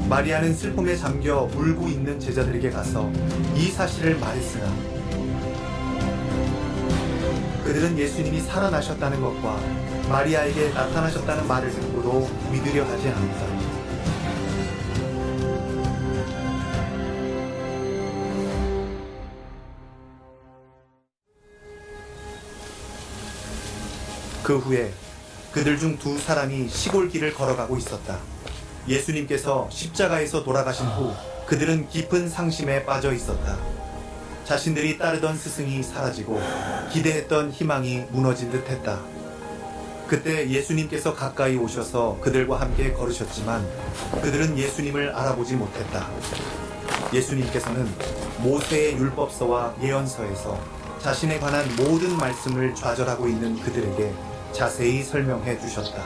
마리아는 슬픔에 잠겨 울고 있는 제자들에게 가서 이 사실을 말했으나 그들은 예수님이 살아나셨다는 것과 마리아에게 나타나셨다는 말을 듣고도 믿으려 하지 않았다. 그 후에 그들 중 두 사람이 시골 길을 걸어가고 있었다. 예수님께서 십자가에서 돌아가신 후 그들은 깊은 상심에 빠져 있었다. 자신들이 따르던 스승이 사라지고 기대했던 희망이 무너진 듯 했다. 그때 예수님께서 가까이 오셔서 그들과 함께 걸으셨지만 그들은 예수님을 알아보지 못했다. 예수님께서는 모세의 율법서와 예언서에서 자신에 관한 모든 말씀을 좌절하고 있는 그들에게 자세히 설명해 주셨다.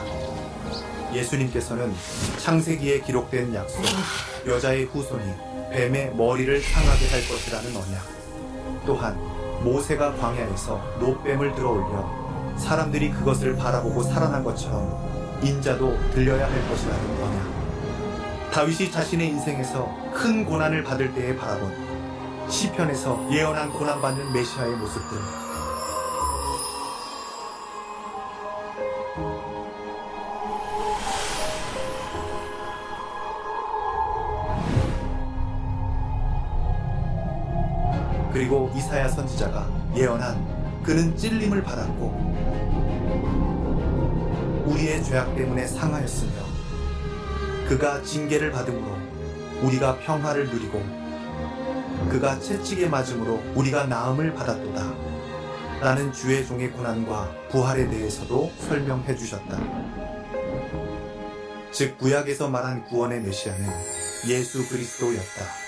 예수님께서는 창세기에 기록된 약속, 여자의 후손이 뱀의 머리를 상하게 할 것이라는 언약, 또한 모세가 광야에서 노뱀을 들어올려 사람들이 그것을 바라보고 살아난 것처럼 인자도 들려야 할 것이라는 언약, 다윗이 자신의 인생에서 큰 고난을 받을 때에 바라본 시편에서 예언한 고난받는 메시아의 모습들, 그리고 이사야 선지자가 예언한 그는 찔림을 받았고 우리의 죄악 때문에 상하였으며 그가 징계를 받음으로 우리가 평화를 누리고 그가 채찍에 맞음으로 우리가 나음을 받았도다 라는 주의 종의 고난과 부활에 대해서도 설명해 주셨다. 즉 구약에서 말한 구원의 메시아는 예수 그리스도였다.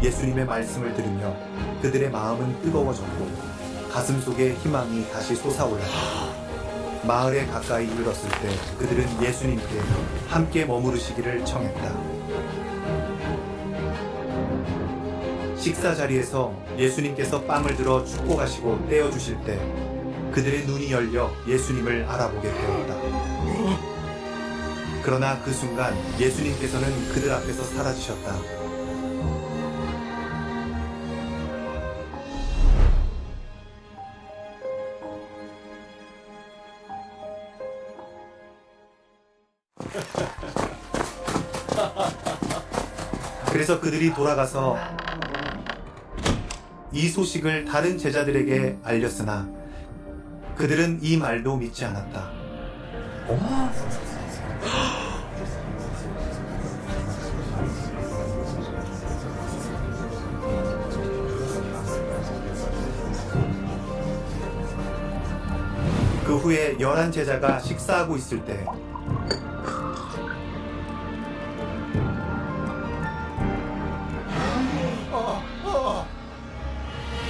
예수님의 말씀을 들으며 그들의 마음은 뜨거워졌고 가슴 속에 희망이 다시 솟아올랐다. 마을에 가까이 이르렀을 때 그들은 예수님께 함께 머무르시기를 청했다. 식사 자리에서 예수님께서 빵을 들어 축복하시고 떼어주실 때 그들의 눈이 열려 예수님을 알아보게 되었다. 그러나 그 순간 예수님께서는 그들 앞에서 사라지셨다. 그래서 그들이 돌아가서 이 소식을 다른 제자들에게 알렸으나 그들은 이 말도 믿지 않았다. 그 후에 11 제자가 식사하고 있을 때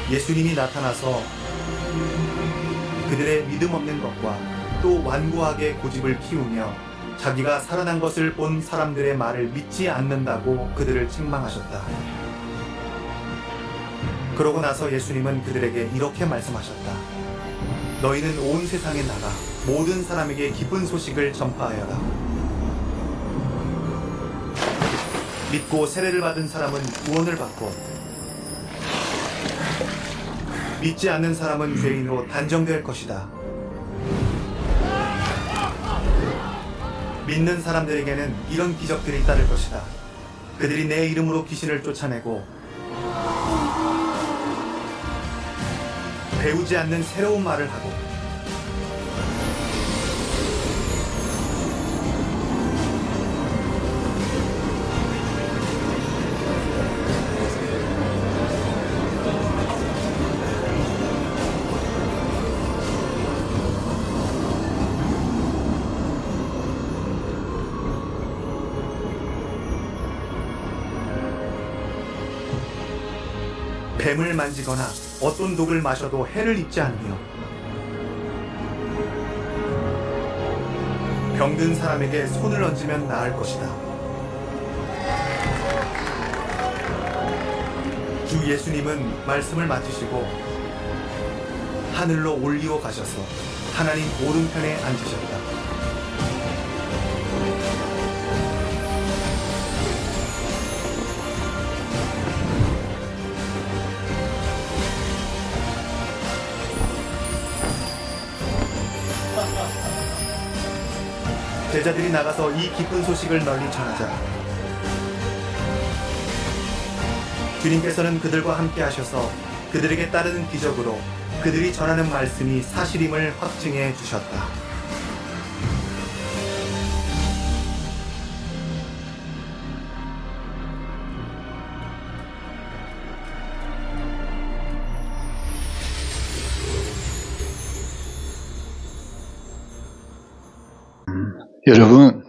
예수님이 나타나서 그들의 믿음 없는 것과 또 완고하게 고집을 피우며 자기가 살아난 것을 본 사람들의 말을 믿지 않는다고 그들을 책망하셨다. 그러고 나서 예수님은 그들에게 이렇게 말씀하셨다. 너희는 온 세상에 나가 모든 사람에게 기쁜 소식을 전파하여라. 믿고 세례를 받은 사람은 구원을 받고 믿지 않는 사람은 죄인으로 단정될 것이다. 믿는 사람들에게는 이런 기적들이 따를 것이다. 그들이 내 이름으로 귀신을 쫓아내고 배우지 않는 새로운 말을 하고 뱀을 만지거나 어떤 독을 마셔도 해를 입지 않으며 병든 사람에게 손을 얹으면 나을 것이다. 주 예수님은 말씀을 마치시고 하늘로 올리워 가셔서 하나님 오른편에 앉으셨다. 제자들이 나가서 이 기쁜 소식을 널리 전하자 주님께서는 그들과 함께 하셔서 그들에게 따르는 기적으로 그들이 전하는 말씀이 사실임을 확증해 주셨다. 여러분,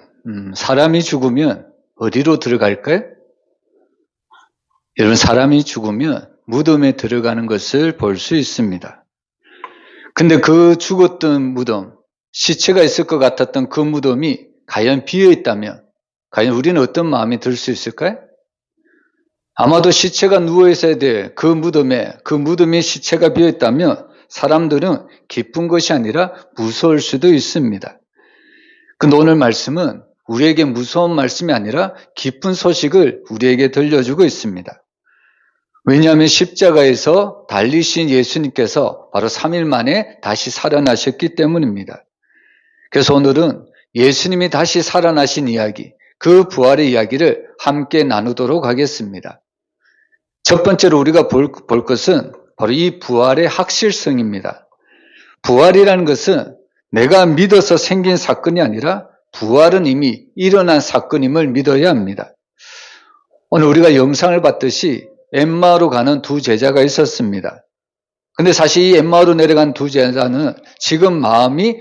사람이 죽으면 어디로 들어갈까요? 여러분, 사람이 죽으면 무덤에 들어가는 것을 볼 수 있습니다. 근데 그 죽었던 무덤, 시체가 있을 것 같았던 그 무덤이 과연 비어 있다면, 과연 우리는 어떤 마음이 들 수 있을까요? 아마도 시체가 누워 있어야 될 그 무덤에 시체가 비어 있다면 사람들은 기쁜 것이 아니라 무서울 수도 있습니다. 근데 오늘 말씀은 우리에게 무서운 말씀이 아니라 기쁜 소식을 우리에게 들려주고 있습니다. 왜냐하면 십자가에서 달리신 예수님께서 바로 3일 만에 다시 살아나셨기 때문입니다. 그래서 오늘은 예수님이 다시 살아나신 이야기, 그 부활의 이야기를 함께 나누도록 하겠습니다. 첫 번째로 우리가 볼 것은 바로 이 부활의 확실성입니다. 부활이라는 것은 내가 믿어서 생긴 사건이 아니라 부활은 이미 일어난 사건임을 믿어야 합니다. 오늘 우리가 영상을 봤듯이 엠마오로 가는 두 제자가 있었습니다. 근데 사실 이 엠마오로 내려간 두 제자는 지금 마음이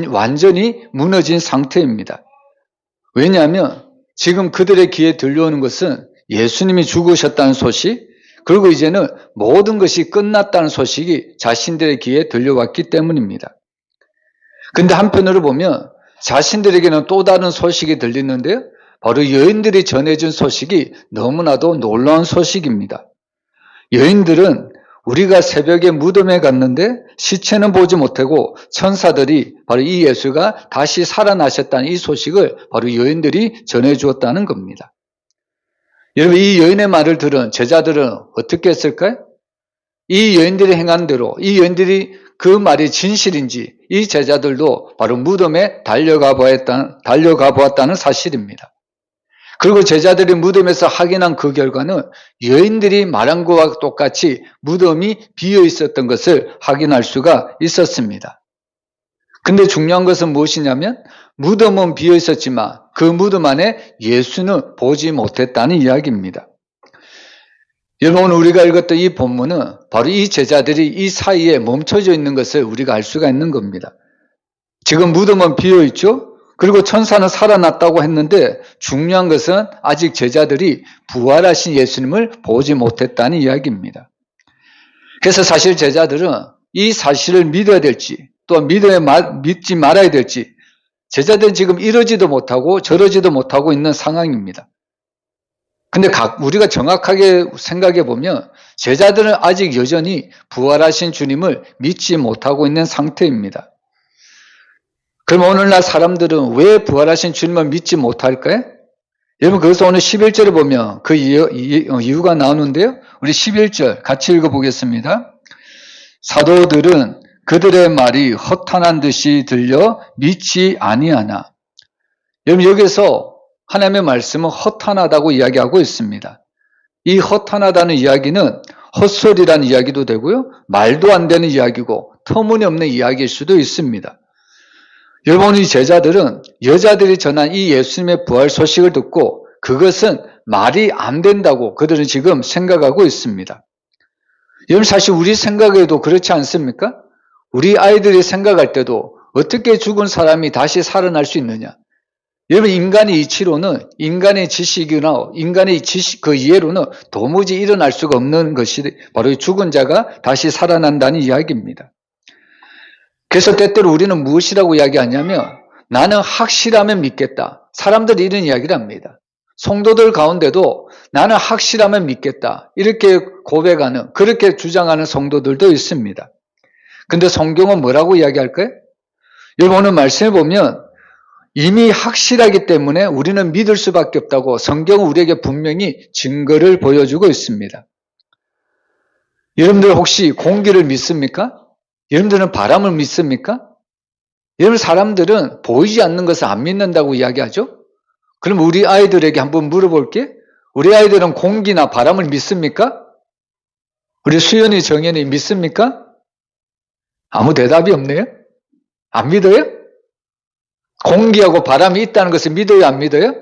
완전히 무너진 상태입니다. 왜냐하면 지금 그들의 귀에 들려오는 것은 예수님이 죽으셨다는 소식, 그리고 이제는 모든 것이 끝났다는 소식이 자신들의 귀에 들려왔기 때문입니다. 근데 한편으로 보면 자신들에게는 또 다른 소식이 들리는데요. 바로 여인들이 전해준 소식이 너무나도 놀라운 소식입니다. 여인들은 우리가 새벽에 무덤에 갔는데 시체는 보지 못하고 천사들이 바로 이 예수가 다시 살아나셨다는 이 소식을 바로 여인들이 전해주었다는 겁니다. 여러분, 이 여인의 말을 들은 제자들은 어떻게 했을까요? 이 여인들이 행한 대로, 이 여인들이 그 말이 진실인지 이 제자들도 바로 무덤에 달려가 보았다는 사실입니다. 그리고 제자들이 무덤에서 확인한 그 결과는 여인들이 말한 것과 똑같이 무덤이 비어 있었던 것을 확인할 수가 있었습니다. 근데 중요한 것은 무엇이냐면 무덤은 비어 있었지만 그 무덤 안에 예수는 보지 못했다는 이야기입니다. 여러분, 오늘 우리가 읽었던 이 본문은 바로 이 제자들이 이 사이에 멈춰져 있는 것을 우리가 알 수가 있는 겁니다. 지금 무덤은 비어 있죠? 그리고 천사는 살아났다고 했는데 중요한 것은 아직 제자들이 부활하신 예수님을 보지 못했다는 이야기입니다. 그래서 사실 제자들은 이 사실을 믿어야 될지 또 믿지 말아야 될지 제자들은 지금 이러지도 못하고 저러지도 못하고 있는 상황입니다. 근데 우리가 정확하게 생각해 보면 제자들은 아직 여전히 부활하신 주님을 믿지 못하고 있는 상태입니다. 그럼 오늘날 사람들은 왜 부활하신 주님을 믿지 못할까요? 여러분, 그래서 오늘 11절을 보면 그 이유가 나오는데요. 우리 11절 같이 읽어보겠습니다. 사도들은 그들의 말이 허탄한 듯이 들려 믿지 아니하나. 여러분, 여기서 하나님의 말씀은 허탄하다고 이야기하고 있습니다. 이 허탄하다는 이야기는 헛소리라는 이야기도 되고요. 말도 안 되는 이야기고 터무니없는 이야기일 수도 있습니다. 여러분, 이 제자들은 여자들이 전한 이 예수님의 부활 소식을 듣고 그것은 말이 안 된다고 그들은 지금 생각하고 있습니다. 여러분, 사실 우리 생각에도 그렇지 않습니까? 우리 아이들이 생각할 때도 어떻게 죽은 사람이 다시 살아날 수 있느냐? 여러분, 인간의 이치로는, 인간의 지식이나 인간의 지식, 그 이해로는 도무지 일어날 수가 없는 것이 바로 이 죽은 자가 다시 살아난다는 이야기입니다. 그래서 때때로 우리는 무엇이라고 이야기하냐면, 나는 확실하면 믿겠다. 사람들이 이런 이야기를 합니다. 성도들 가운데도 나는 확실하면 믿겠다. 이렇게 고백하는, 그렇게 주장하는 성도들도 있습니다. 근데 성경은 뭐라고 이야기할까요? 여러분, 오늘 말씀해 보면 이미 확실하기 때문에 우리는 믿을 수밖에 없다고 성경은 우리에게 분명히 증거를 보여주고 있습니다. 여러분들 혹시 공기를 믿습니까? 여러분들은 바람을 믿습니까? 여러분, 사람들은 보이지 않는 것을 안 믿는다고 이야기하죠? 그럼 우리 아이들에게 한번 물어볼게. 우리 아이들은 공기나 바람을 믿습니까? 우리 수연이, 정연이 믿습니까? 아무 대답이 없네요. 안 믿어요? 공기하고 바람이 있다는 것을 믿어요, 안 믿어요?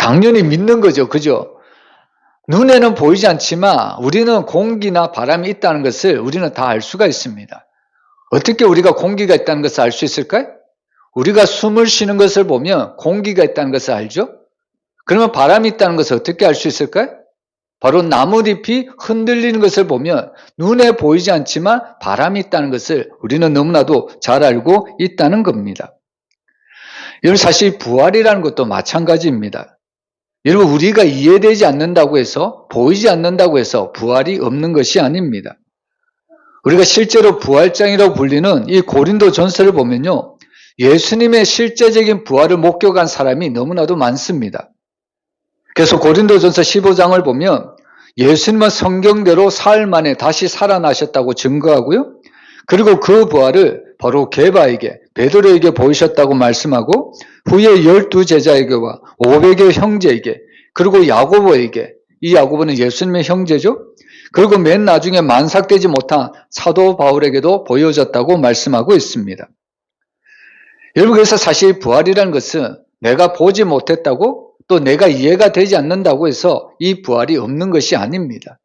당연히 믿는 거죠. 그죠? 눈에는 보이지 않지만 우리는 공기나 바람이 있다는 것을 우리는 다 알 수가 있습니다. 어떻게 우리가 공기가 있다는 것을 알 수 있을까요? 우리가 숨을 쉬는 것을 보면 공기가 있다는 것을 알죠? 그러면 바람이 있다는 것을 어떻게 알 수 있을까요? 바로 나뭇잎이 흔들리는 것을 보면 눈에 보이지 않지만 바람이 있다는 것을 우리는 너무나도 잘 알고 있다는 겁니다. 여러분, 사실 부활이라는 것도 마찬가지입니다. 여러분, 우리가 이해되지 않는다고 해서, 보이지 않는다고 해서 부활이 없는 것이 아닙니다. 우리가 실제로 부활장이라고 불리는 이 고린도 전서를 보면요, 예수님의 실제적인 부활을 목격한 사람이 너무나도 많습니다. 그래서 고린도전서 15장을 보면 예수님은 성경대로 사흘 만에 다시 살아나셨다고 증거하고요. 그리고 그 부활을 바로 게바에게, 베드로에게 보이셨다고 말씀하고 후에 12제자에게와 500의 형제에게, 그리고 야고보에게, 이 야고보는 예수님의 형제죠. 그리고 맨 나중에 만삭되지 못한 사도 바울에게도 보여졌다고 말씀하고 있습니다. 여러분, 그래서 사실 부활이라는 것은 내가 보지 못했다고 또 내가 이해가 되지 않는다고 해서 이 부활이 없는 것이 아닙니다.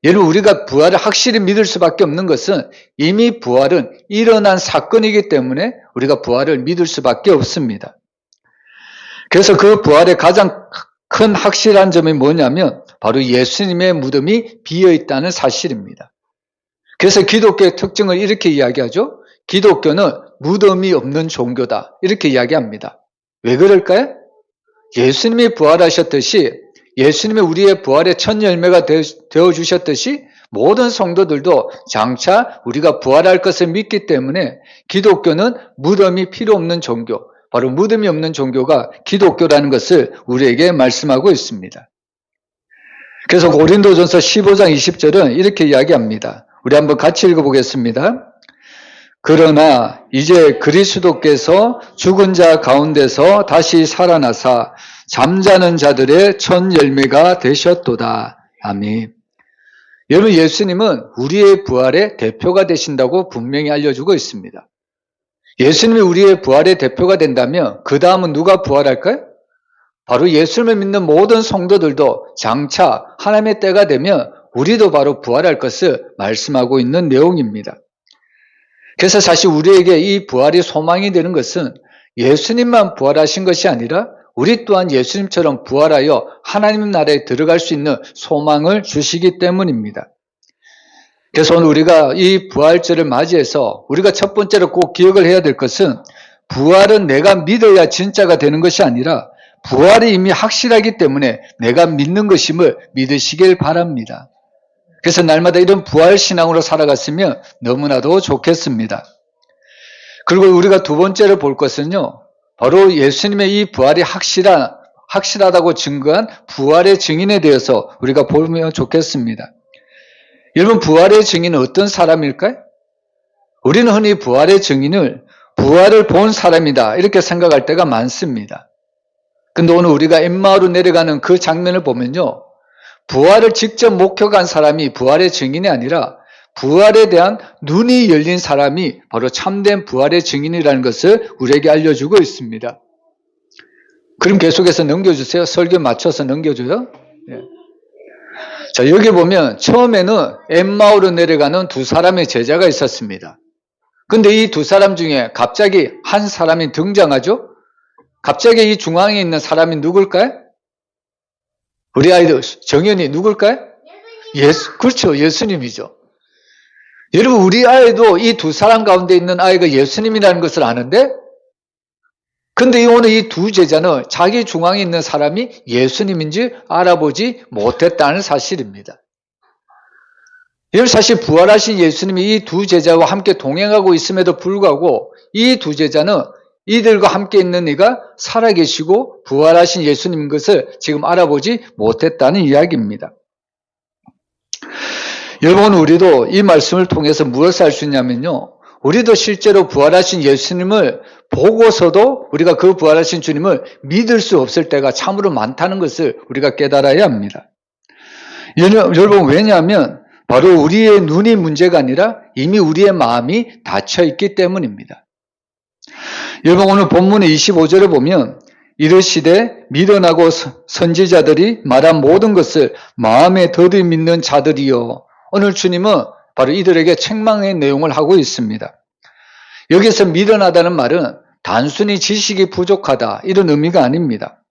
여러분, 우리가 부활을 확실히 믿을 수밖에 없는 것은 이미 부활은 일어난 사건이기 때문에 우리가 부활을 믿을 수밖에 없습니다. 그래서 그 부활의 가장 큰 확실한 점이 뭐냐면 바로 예수님의 무덤이 비어있다는 사실입니다. 그래서 기독교의 특징을 이렇게 이야기하죠. 기독교는 무덤이 없는 종교다, 이렇게 이야기합니다. 왜 그럴까요? 예수님이 부활하셨듯이, 예수님이 우리의 부활의 첫 열매가 되어주셨듯이 모든 성도들도 장차 우리가 부활할 것을 믿기 때문에 기독교는 무덤이 필요 없는 종교, 바로 무덤이 없는 종교가 기독교라는 것을 우리에게 말씀하고 있습니다. 그래서 고린도전서 15장 20절은 이렇게 이야기합니다. 우리 한번 같이 읽어보겠습니다. 그러나 이제 그리스도께서 죽은 자 가운데서 다시 살아나사 잠자는 자들의 첫 열매가 되셨도다. 아멘. 여러분, 예수님은 우리의 부활의 대표가 되신다고 분명히 알려주고 있습니다. 예수님이 우리의 부활의 대표가 된다면 그 다음은 누가 부활할까요? 바로 예수님을 믿는 모든 성도들도 장차 하나님의 때가 되면 우리도 바로 부활할 것을 말씀하고 있는 내용입니다. 그래서 사실 우리에게 이 부활이 소망이 되는 것은 예수님만 부활하신 것이 아니라 우리 또한 예수님처럼 부활하여 하나님 나라에 들어갈 수 있는 소망을 주시기 때문입니다. 그래서 오늘 우리가 이 부활절을 맞이해서 우리가 첫 번째로 꼭 기억을 해야 될 것은 부활은 내가 믿어야 진짜가 되는 것이 아니라 부활이 이미 확실하기 때문에 내가 믿는 것임을 믿으시길 바랍니다. 그래서 날마다 이런 부활신앙으로 살아갔으면 너무나도 좋겠습니다. 그리고 우리가 두 번째로 볼 것은요, 바로 예수님의 이 부활이 확실하다고 증거한 부활의 증인에 대해서 우리가 보면 좋겠습니다. 여러분, 부활의 증인은 어떤 사람일까요? 우리는 흔히 부활의 증인을 부활을 본 사람이다, 이렇게 생각할 때가 많습니다. 근데 오늘 우리가 엠마오로 내려가는 그 장면을 보면요, 부활을 직접 목격한 사람이 부활의 증인이 아니라 부활에 대한 눈이 열린 사람이 바로 참된 부활의 증인이라는 것을 우리에게 알려주고 있습니다. 그럼 계속해서 넘겨주세요. 설교 맞춰서 넘겨줘요. 네. 자, 여기 보면 처음에는 엠마오로 내려가는 두 사람의 제자가 있었습니다. 근데 이 두 사람 중에 갑자기 한 사람이 등장하죠? 갑자기 이 중앙에 있는 사람이 누굴까요? 우리 아이들 정연이 누굴까요? 그렇죠. 예수님이죠. 여러분, 우리 아이도 이 두 사람 가운데 있는 아이가 예수님이라는 것을 아는데, 근데 오늘 이 두 제자는 자기 중앙에 있는 사람이 예수님인지 알아보지 못했다는 사실입니다. 여러분, 사실 부활하신 예수님이 이 두 제자와 함께 동행하고 있음에도 불구하고 이 두 제자는 이들과 함께 있는 이가 살아계시고 부활하신 예수님인 것을 지금 알아보지 못했다는 이야기입니다. 여러분, 우리도 이 말씀을 통해서 무엇을 알 수 있냐면요, 우리도 실제로 부활하신 예수님을 보고서도 우리가 그 부활하신 주님을 믿을 수 없을 때가 참으로 많다는 것을 우리가 깨달아야 합니다. 여러분, 왜냐하면 바로 우리의 눈이 문제가 아니라 이미 우리의 마음이 닫혀 있기 때문입니다. 여러분, 오늘 본문의 25절에 보면 이르시되 미련하고 선지자들이 말한 모든 것을 마음에 더디 믿는 자들이요. 오늘 주님은 바로 이들에게 책망의 내용을 하고 있습니다. 여기서 미련하다는 말은 단순히 지식이 부족하다 이런 의미가 아닙니다.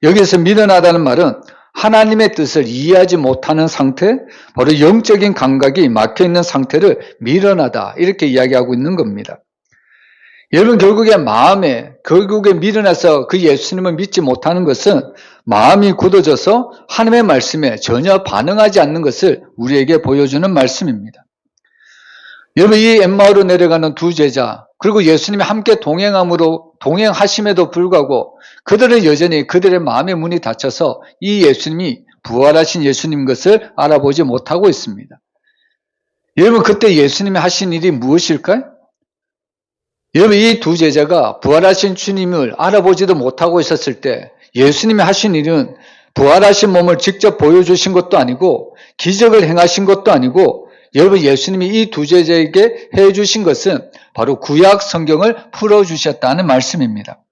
여기서 미련하다는 말은 하나님의 뜻을 이해하지 못하는 상태, 바로 영적인 감각이 막혀있는 상태를 미련하다 이렇게 이야기하고 있는 겁니다. 여러분, 결국에 미련해서 그 예수님을 믿지 못하는 것은 마음이 굳어져서 하나님의 말씀에 전혀 반응하지 않는 것을 우리에게 보여주는 말씀입니다. 여러분, 이 엠마오로 내려가는 두 제자, 그리고 예수님이 함께 동행하심에도 불구하고 그들은 여전히 그들의 마음의 문이 닫혀서 이 예수님이 부활하신 예수님 것을 알아보지 못하고 있습니다. 여러분, 그때 예수님이 하신 일이 무엇일까요? 여러분, 이 두 제자가 부활하신 주님을 알아보지도 못하고 있었을 때 예수님이 하신 일은 부활하신 몸을 직접 보여주신 것도 아니고 기적을 행하신 것도 아니고, 여러분, 예수님이 이 두 제자에게 해주신 것은 바로 구약 성경을 풀어주셨다는 말씀입니다.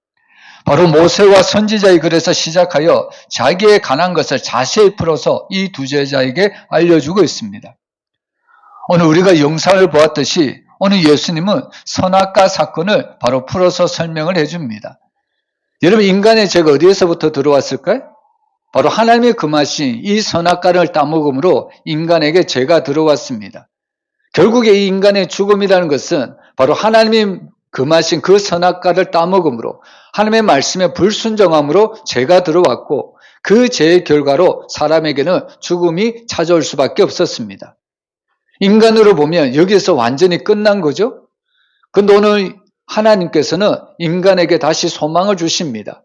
바로 모세와 선지자의 글에서 시작하여 자기의 관한 것을 자세히 풀어서 이 두 제자에게 알려주고 있습니다. 오늘 우리가 영상을 보았듯이 오늘 예수님은 선악과 사건을 바로 풀어서 설명을 해줍니다. 여러분, 인간의 죄가 어디에서부터 들어왔을까요? 바로 하나님의 금하신 이 선악과를 따먹음으로 인간에게 죄가 들어왔습니다. 결국에 이 인간의 죽음이라는 것은 바로 하나님이 금하신 그 선악과를 따먹음으로 하나님의 말씀에 불순종함으로 죄가 들어왔고, 그 죄의 결과로 사람에게는 죽음이 찾아올 수밖에 없었습니다. 인간으로 보면 여기서 완전히 끝난 거죠. 그런데 오늘 하나님께서는 인간에게 다시 소망을 주십니다.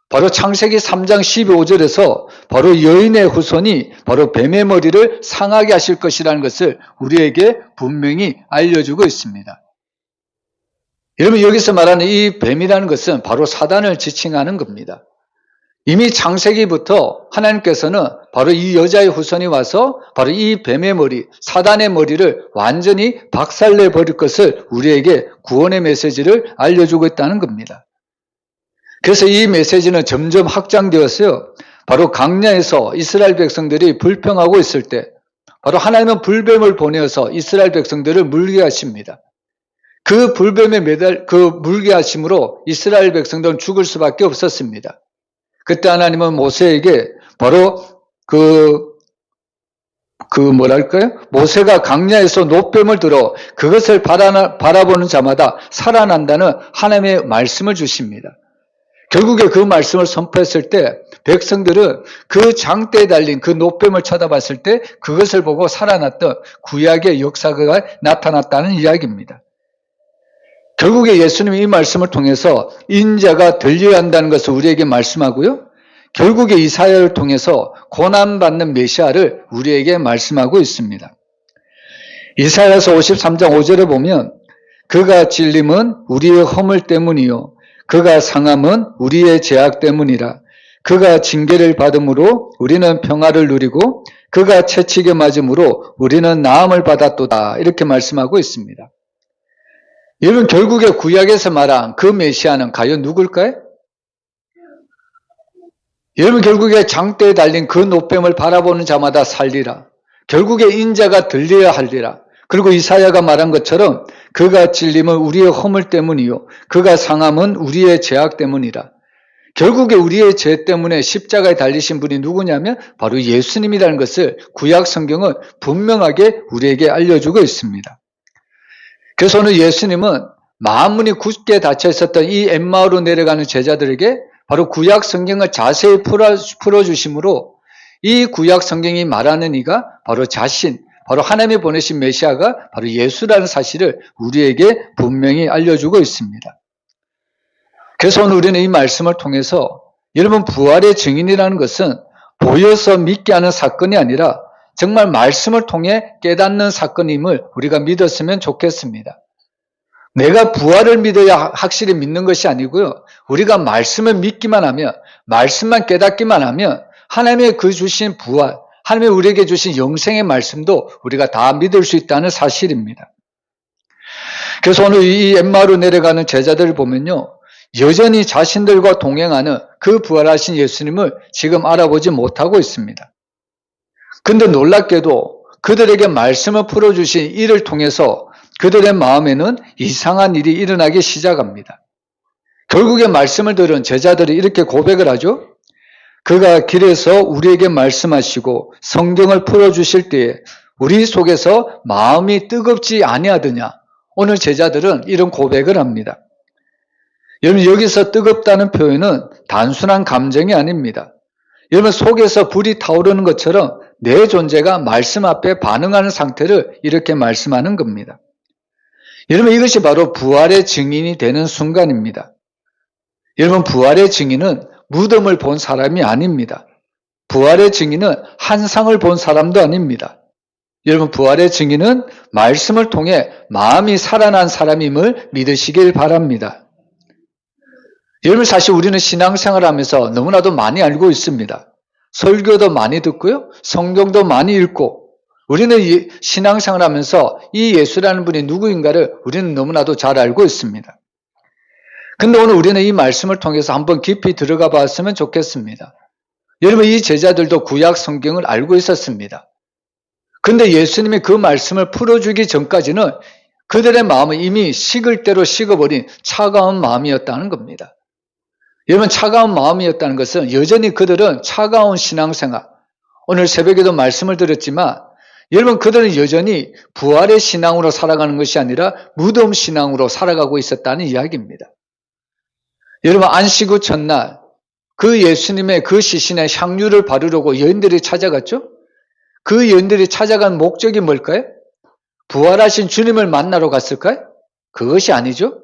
바로 창세기 3장 12절에서 바로 여인의 후손이 바로 뱀의 머리를 상하게 하실 것이라는 것을 우리에게 분명히 알려주고 있습니다. 여러분, 여기서 말하는 이 뱀이라는 것은 바로 사단을 지칭하는 겁니다. 이미 창세기부터 하나님께서는 바로 이 여자의 후손이 와서 바로 이 뱀의 머리, 사단의 머리를 완전히 박살내 버릴 것을 우리에게 구원의 메시지를 알려주고 있다는 겁니다. 그래서 이 메시지는 점점 확장되었어요. 바로 광야에서 이스라엘 백성들이 불평하고 있을 때 바로 하나님은 불뱀을 보내어서 이스라엘 백성들을 물게 하십니다. 그 불뱀에 물게 하심으로 이스라엘 백성들은 죽을 수밖에 없었습니다. 그때 하나님은 모세에게 바로 모세가 광야에서 놋뱀을 들어 그것을 바라보는 자마다 살아난다는 하나님의 말씀을 주십니다. 결국에 그 말씀을 선포했을 때 백성들은 그 장대에 달린 그 놋뱀을 쳐다봤을 때 그것을 보고 살아났던 구약의 역사가 나타났다는 이야기입니다. 결국에 예수님이 이 말씀을 통해서 인자가 들려야 한다는 것을 우리에게 말씀하고요, 결국에 이사야를 통해서 고난받는 메시아를 우리에게 말씀하고 있습니다. 이사야서 53장 5절에 보면 그가 찔림은 우리의 허물 때문이요 그가 상함은 우리의 죄악 때문이라. 그가 징계를 받음으로 우리는 평화를 누리고 그가 채찍에 맞음으로 우리는 나음을 받았도다. 이렇게 말씀하고 있습니다. 여러분, 결국에 구약에서 말한 그 메시아는 과연 누굴까요? 여러분, 결국에 장대에 달린 그 놋뱀을 바라보는 자마다 살리라. 결국에 인자가 들려야 하리라. 그리고 이사야가 말한 것처럼 그가 찔림은 우리의 허물 때문이요 그가 상함은 우리의 죄악 때문이라. 결국에 우리의 죄 때문에 십자가에 달리신 분이 누구냐면 바로 예수님이라는 것을 구약 성경은 분명하게 우리에게 알려주고 있습니다. 그래서 오늘 예수님은 만문이 굳게 닫혀 있었던 이 엠마오로 내려가는 제자들에게 바로 구약 성경을 자세히 풀어주심으로 이 구약 성경이 말하는 이가 바로 바로 하나님이 보내신 메시아가 바로 예수라는 사실을 우리에게 분명히 알려주고 있습니다. 그래서 오늘 우리는 이 말씀을 통해서 여러분 부활의 증인이라는 것은 보여서 믿게 하는 사건이 아니라 정말 말씀을 통해 깨닫는 사건임을 우리가 믿었으면 좋겠습니다. 내가 부활을 믿어야 확실히 믿는 것이 아니고요. 우리가 말씀을 믿기만 하면, 말씀만 깨닫기만 하면 하나님의 그 주신 부활, 하나님이 우리에게 주신 영생의 말씀도 우리가 다 믿을 수 있다는 사실입니다. 그래서 오늘 이 엠마오로 내려가는 제자들을 보면요. 여전히 자신들과 동행하는 그 부활하신 예수님을 지금 알아보지 못하고 있습니다. 근데 놀랍게도 그들에게 말씀을 풀어주신 이를 통해서 그들의 마음에는 이상한 일이 일어나기 시작합니다. 결국에 말씀을 들은 제자들이 이렇게 고백을 하죠. 그가 길에서 우리에게 말씀하시고 성경을 풀어주실 때에 우리 속에서 마음이 뜨겁지 아니하더냐. 오늘 제자들은 이런 고백을 합니다. 여러분 여기서 뜨겁다는 표현은 단순한 감정이 아닙니다. 여러분 속에서 불이 타오르는 것처럼 내 존재가 말씀 앞에 반응하는 상태를 이렇게 말씀하는 겁니다. 여러분 이것이 바로 부활의 증인이 되는 순간입니다. 여러분 부활의 증인은 무덤을 본 사람이 아닙니다. 부활의 증인은 환상을 본 사람도 아닙니다. 여러분 부활의 증인은 말씀을 통해 마음이 살아난 사람임을 믿으시길 바랍니다. 여러분 사실 우리는 신앙생활을 하면서 너무나도 많이 알고 있습니다. 설교도 많이 듣고요. 성경도 많이 읽고 우리는 신앙생활을 하면서 이 예수라는 분이 누구인가를 우리는 너무나도 잘 알고 있습니다. 근데 오늘 우리는 이 말씀을 통해서 한번 깊이 들어가 봤으면 좋겠습니다. 여러분 이 제자들도 구약 성경을 알고 있었습니다. 근데 예수님이 그 말씀을 풀어주기 전까지는 그들의 마음은 이미 식을 대로 식어버린 차가운 마음이었다는 겁니다. 여러분 차가운 마음이었다는 것은 여전히 그들은 차가운 신앙생활, 오늘 새벽에도 말씀을 드렸지만 여러분 그들은 여전히 부활의 신앙으로 살아가는 것이 아니라 무덤 신앙으로 살아가고 있었다는 이야기입니다. 여러분 안식 후 첫날 그 예수님의 그 시신에 향유를 바르려고 여인들이 찾아갔죠? 그 여인들이 찾아간 목적이 뭘까요? 부활하신 주님을 만나러 갔을까요? 그것이 아니죠.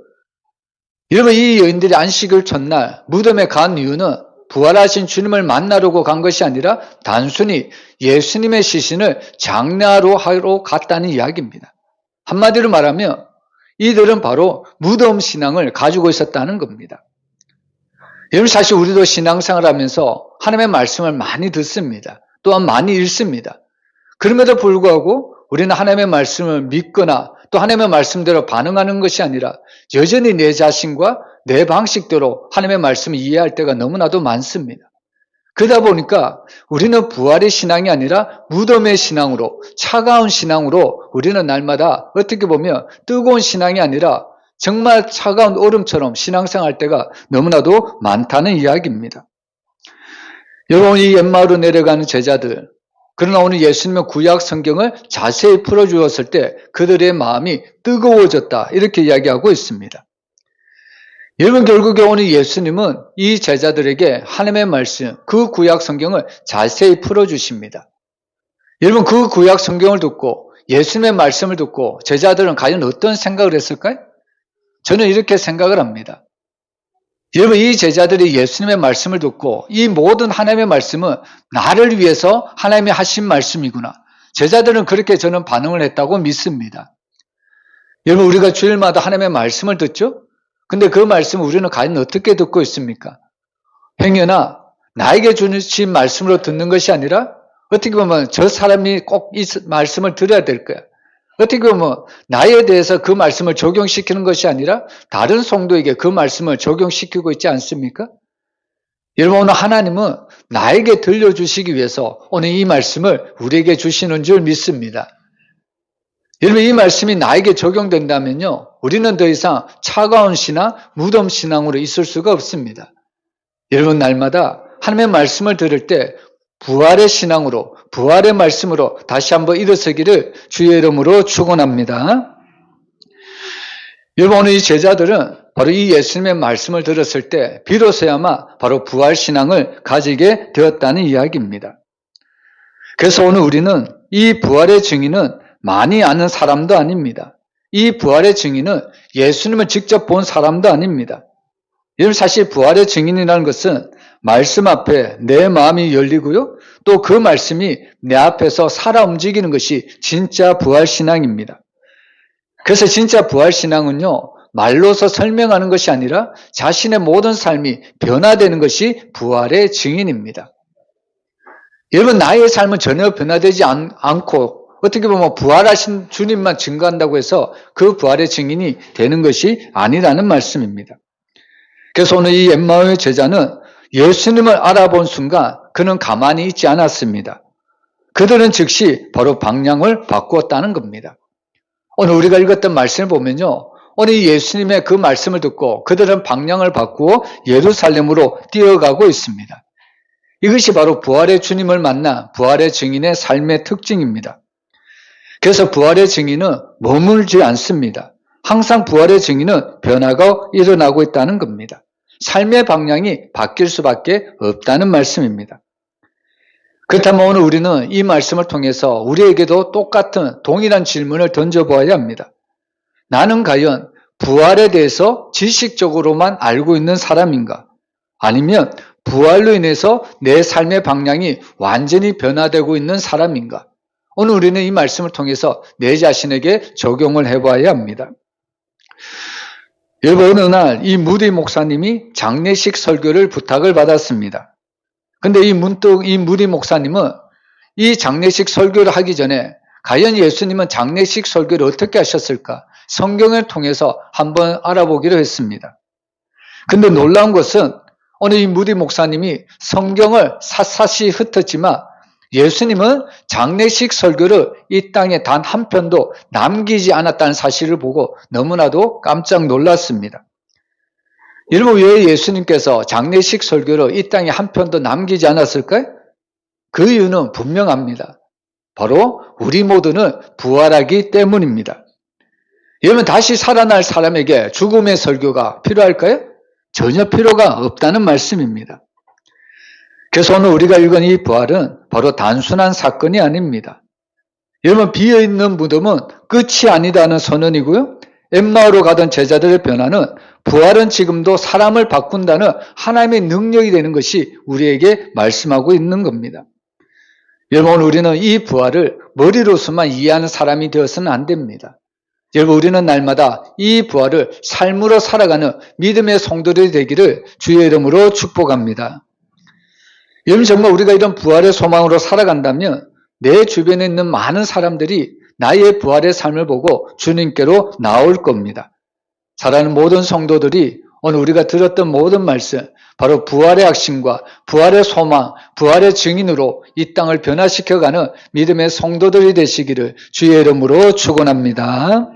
여러분 이 여인들이 안식일 첫날 무덤에 간 이유는 부활하신 주님을 만나려고 간 것이 아니라 단순히 예수님의 시신을 장례하러 갔다는 이야기입니다. 한마디로 말하면 이들은 바로 무덤 신앙을 가지고 있었다는 겁니다. 여러분 사실 우리도 신앙생활을 하면서 하나님의 말씀을 많이 듣습니다. 또한 많이 읽습니다. 그럼에도 불구하고 우리는 하나님의 말씀을 믿거나 또 하나님의 말씀대로 반응하는 것이 아니라 여전히 내 자신과 내 방식대로 하나님의 말씀을 이해할 때가 너무나도 많습니다. 그러다 보니까 우리는 부활의 신앙이 아니라 무덤의 신앙으로 차가운 신앙으로 우리는 날마다 어떻게 보면 뜨거운 신앙이 아니라 정말 차가운 얼음처럼 신앙생활할 때가 너무나도 많다는 이야기입니다. 여러분 이 엠마오로 내려가는 제자들 그러나 오늘 예수님의 구약 성경을 자세히 풀어주었을 때 그들의 마음이 뜨거워졌다 이렇게 이야기하고 있습니다. 여러분 결국에 오늘 예수님은 이 제자들에게 하나님의 말씀 그 구약 성경을 자세히 풀어주십니다. 여러분 그 구약 성경을 듣고 예수님의 말씀을 듣고 제자들은 과연 어떤 생각을 했을까요? 저는 이렇게 생각을 합니다. 여러분 이 제자들이 예수님의 말씀을 듣고 이 모든 하나님의 말씀은 나를 위해서 하나님이 하신 말씀이구나. 제자들은 그렇게 저는 반응을 했다고 믿습니다. 여러분 우리가 주일마다 하나님의 말씀을 듣죠? 근데 그 말씀을 우리는 과연 어떻게 듣고 있습니까? 행여나 나에게 주신 말씀으로 듣는 것이 아니라 어떻게 보면 저 사람이 꼭 이 말씀을 들어야 될 거야. 어떻게 보면 나에 대해서 그 말씀을 적용시키는 것이 아니라 다른 성도에게 그 말씀을 적용시키고 있지 않습니까? 여러분 오늘 하나님은 나에게 들려주시기 위해서 오늘 이 말씀을 우리에게 주시는 줄 믿습니다. 여러분, 이 말씀이 나에게 적용된다면요, 우리는 더 이상 차가운 신앙, 무덤 신앙으로 있을 수가 없습니다. 여러분, 날마다 하나님의 말씀을 들을 때 부활의 신앙으로, 부활의 말씀으로 다시 한번 일어서기를 주의 이름으로 축원합니다. 여러분, 오늘 이 제자들은 바로 이 예수님의 말씀을 들었을 때 비로소야마 바로 부활 신앙을 가지게 되었다는 이야기입니다. 그래서 오늘 우리는 이 부활의 증인은 많이 아는 사람도 아닙니다. 이 부활의 증인은 예수님을 직접 본 사람도 아닙니다. 여러분, 사실 부활의 증인이라는 것은 말씀 앞에 내 마음이 열리고요, 또 그 말씀이 내 앞에서 살아 움직이는 것이 진짜 부활 신앙입니다. 그래서 진짜 부활 신앙은요, 말로서 설명하는 것이 아니라 자신의 모든 삶이 변화되는 것이 부활의 증인입니다. 여러분, 나의 삶은 전혀 변화되지 않고 어떻게 보면 부활하신 주님만 증거한다고 해서 그 부활의 증인이 되는 것이 아니라는 말씀입니다. 그래서 오늘 이 엠마오의 제자는 예수님을 알아본 순간 그는 가만히 있지 않았습니다. 그들은 즉시 바로 방향을 바꾸었다는 겁니다. 오늘 우리가 읽었던 말씀을 보면요, 오늘 이 예수님의 그 말씀을 듣고 그들은 방향을 바꾸어 예루살렘으로 뛰어가고 있습니다. 이것이 바로 부활의 주님을 만나 부활의 증인의 삶의 특징입니다. 그래서 부활의 증인은 머물지 않습니다. 항상 부활의 증인은 변화가 일어나고 있다는 겁니다. 삶의 방향이 바뀔 수밖에 없다는 말씀입니다. 그렇다면 오늘 우리는 이 말씀을 통해서 우리에게도 똑같은 동일한 질문을 던져보아야 합니다. 나는 과연 부활에 대해서 지식적으로만 알고 있는 사람인가? 아니면 부활로 인해서 내 삶의 방향이 완전히 변화되고 있는 사람인가? 오늘 우리는 이 말씀을 통해서 내 자신에게 적용을 해봐야 합니다. 여러분, 어느 날 이 무디 목사님이 장례식 설교를 부탁을 받았습니다. 근데 문득 이 무디 목사님은 이 장례식 설교를 하기 전에 과연 예수님은 장례식 설교를 어떻게 하셨을까? 성경을 통해서 한번 알아보기로 했습니다. 근데 놀라운 것은 오늘 이 무디 목사님이 성경을 샅샅이 흩었지만 예수님은 장례식 설교를 이 땅에 단 한 편도 남기지 않았다는 사실을 보고 너무나도 깜짝 놀랐습니다. 여러분, 왜 예수님께서 장례식 설교를 이 땅에 한 편도 남기지 않았을까요? 그 이유는 분명합니다. 바로 우리 모두는 부활하기 때문입니다. 여러분, 다시 살아날 사람에게 죽음의 설교가 필요할까요? 전혀 필요가 없다는 말씀입니다. 그래서 오늘 우리가 읽은 이 부활은 바로 단순한 사건이 아닙니다. 여러분, 비어있는 무덤은 끝이 아니다는 선언이고요, 엠마오로 가던 제자들의 변화는 부활은 지금도 사람을 바꾼다는 하나님의 능력이 되는 것이 우리에게 말씀하고 있는 겁니다. 여러분, 오늘 우리는 이 부활을 머리로서만 이해하는 사람이 되어서는 안 됩니다. 여러분, 우리는 날마다 이 부활을 삶으로 살아가는 믿음의 성도들이 되기를 주의 이름으로 축복합니다. 여러분, 정말 우리가 이런 부활의 소망으로 살아간다면 내 주변에 있는 많은 사람들이 나의 부활의 삶을 보고 주님께로 나올 겁니다. 사랑하는 모든 성도들이 오늘 우리가 들었던 모든 말씀, 바로 부활의 확신과 부활의 소망, 부활의 증인으로 이 땅을 변화시켜가는 믿음의 성도들이 되시기를 주의 이름으로 축원합니다.